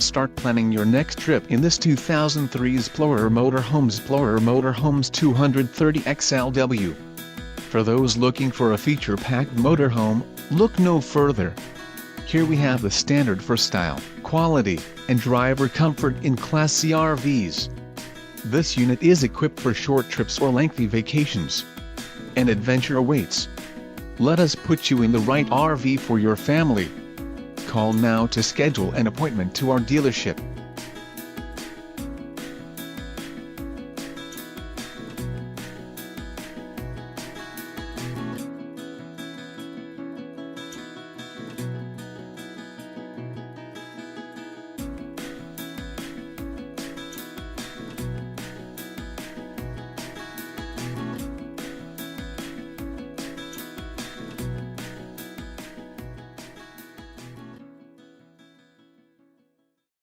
Start planning your next trip in this 2003 Xplorer Motorhomes 230 XLW. For those looking for a feature-packed motorhome, look no further. Here we have the standard for style, quality, and driver comfort in Class C RVs. This unit is equipped for short trips or lengthy vacations. An adventure awaits. Let us put you in the right RV for your family. Call now to schedule an appointment to our dealership.